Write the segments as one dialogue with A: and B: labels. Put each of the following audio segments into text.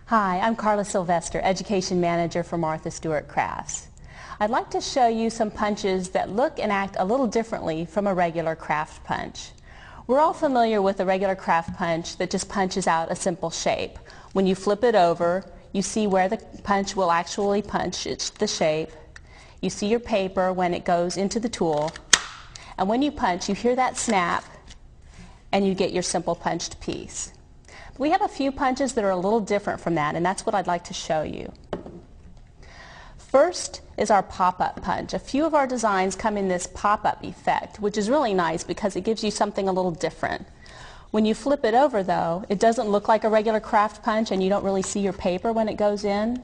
A: Hi, I'm Carla Sylvester, Education Manager for Martha Stewart Crafts. I'd like to show you some punches that look and act a little differently from a regular craft punch. We're all familiar with a regular craft punch that just punches out a simple shape. When you flip it over, you see where the punch will actually punch the shape. You see your paper when it goes into the tool. And when you punch, you hear that snap, and you get your simple punched piece. We have a few punches that are a little different from that, and that's what I'd like to show you. First is our pop-up punch. A few of our designs come in this pop-up effect, which is really nice because it gives you something a little different. When you flip it over, though, it doesn't look like a regular craft punch, and you don't really see your paper when it goes in.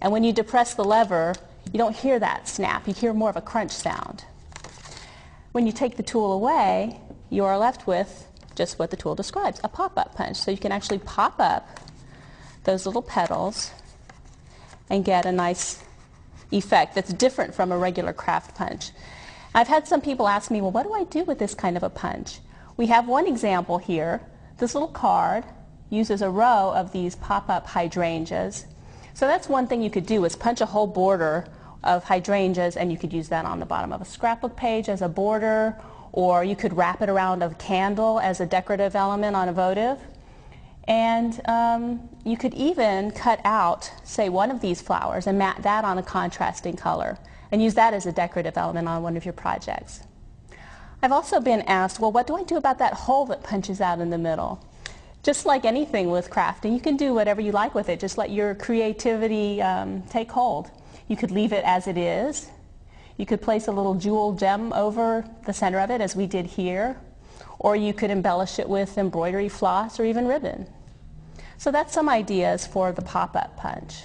A: And when you depress the lever, you don't hear that snap. You hear more of a crunch sound. When you take the tool away, you are left with just what the tool describes, a pop-up punch. So you can actually pop up those little petals and get a nice effect that's different from a regular craft punch. I've had some people ask me, well, what do I do with this kind of a punch? We have one example here. This little card uses a row of these pop-up hydrangeas. So that's one thing you could do, is punch a whole border of hydrangeas, and you could use that on the bottom of a scrapbook page as a border, or you could wrap it around a candle as a decorative element on a votive. And you could even cut out, say, one of these flowers and mat that on a contrasting color and use that as a decorative element on one of your projects. I've also been asked, well, what do I do about that hole that punches out in the middle? Just like anything with crafting, you can do whatever you like with it. Just let your creativity take hold. You could leave it as it is. You could place a little jewel gem over the center of it, as we did here, or you could embellish it with embroidery floss or even ribbon. So that's some ideas for the pop-up punch.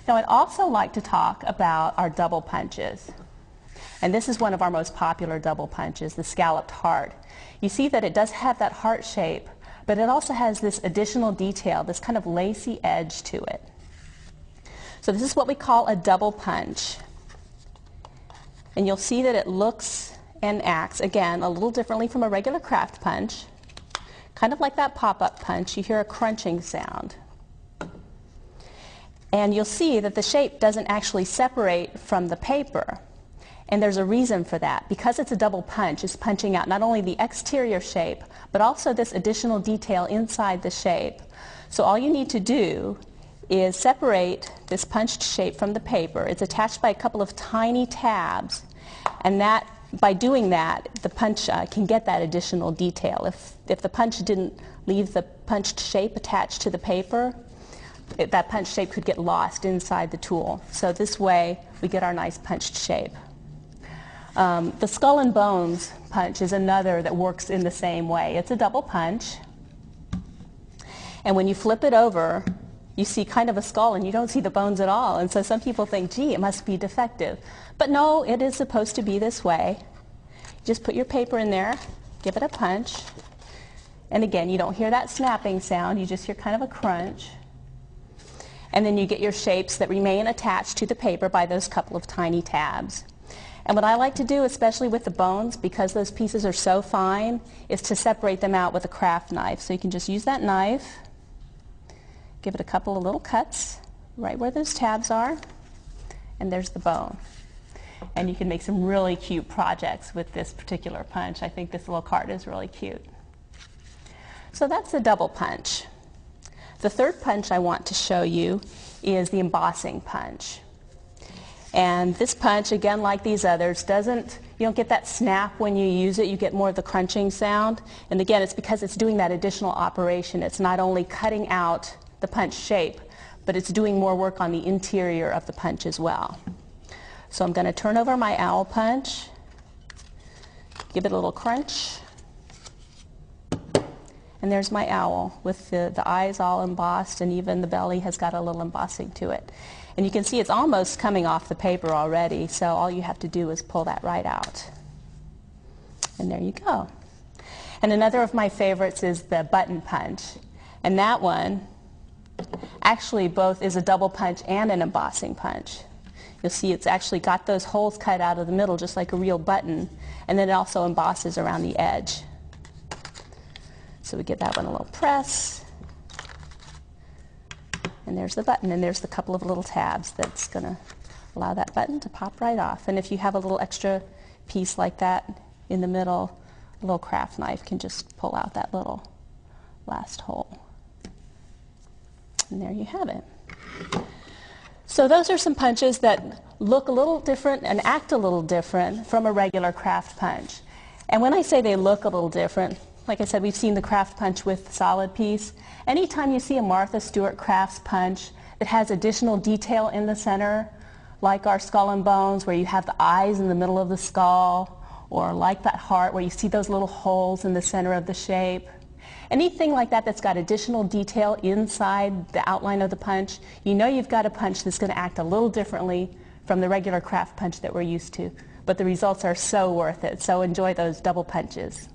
A: Now, I'd also like to talk about our double punches. And this is one of our most popular double punches, the Scalloped Heart. You see that it does have that heart shape, but it also has this additional detail, this kind of lacy edge to it. So this is what we call a double punch. And you'll see that it looks and acts, again, a little differently from a regular craft punch. Kind of like that pop-up punch, you hear a crunching sound. And you'll see that the shape doesn't actually separate from the paper. And there's a reason for that. Because it's a double punch, it's punching out not only the exterior shape, but also this additional detail inside the shape. So all you need to do is separate this punched shape from the paper. It's attached by a couple of tiny tabs, and by doing that, the punch can get that additional detail. If the punch didn't leave the punched shape attached to the paper, that punched shape could get lost inside the tool. So this way, we get our nice punched shape. The Skull and Bones punch is another that works in the same way. It's a double punch, and when you flip it over, you see kind of a skull and you don't see the bones at all. And so some people think, gee, it must be defective. But no, it is supposed to be this way. Just put your paper in there, give it a punch. And again, you don't hear that snapping sound, you just hear kind of a crunch. And then you get your shapes that remain attached to the paper by those couple of tiny tabs. And what I like to do, especially with the bones, because those pieces are so fine, is to separate them out with a craft knife. So you can just use that knife, give it a couple of little cuts right where those tabs are, and there's the bone. And you can make some really cute projects with this particular punch. I think this little card is really cute. So that's the double punch. The third punch I want to show you is the embossing punch. And this punch, again, like these others, you don't get that snap when you use it. You get more of the crunching sound. And again, it's because it's doing that additional operation. It's not only cutting out the punch shape, but it's doing more work on the interior of the punch as well. So I'm going to turn over my owl punch, give it a little crunch, and there's my owl with the eyes all embossed, and even the belly has got a little embossing to it. And you can see it's almost coming off the paper already, so all you have to do is pull that right out. And there you go. And another of my favorites is the button punch. And that one actually both is a double punch and an embossing punch. You'll see it's actually got those holes cut out of the middle just like a real button, and then it also embosses around the edge. So we give that one a little press. And there's the button, and there's the couple of little tabs that's going to allow that button to pop right off. And if you have a little extra piece like that in the middle, a little craft knife can just pull out that little last hole. And there you have it. So those are some punches that look a little different and act a little different from a regular craft punch. And when I say they look a little different, like I said, we've seen the craft punch with solid piece. Anytime you see a Martha Stewart crafts punch that has additional detail in the center, like our Skull and Bones where you have the eyes in the middle of the skull, or like that heart where you see those little holes in the center of the shape, anything like that that's got additional detail inside the outline of the punch, you know you've got a punch that's going to act a little differently from the regular craft punch that we're used to. But the results are so worth it, so enjoy those double punches.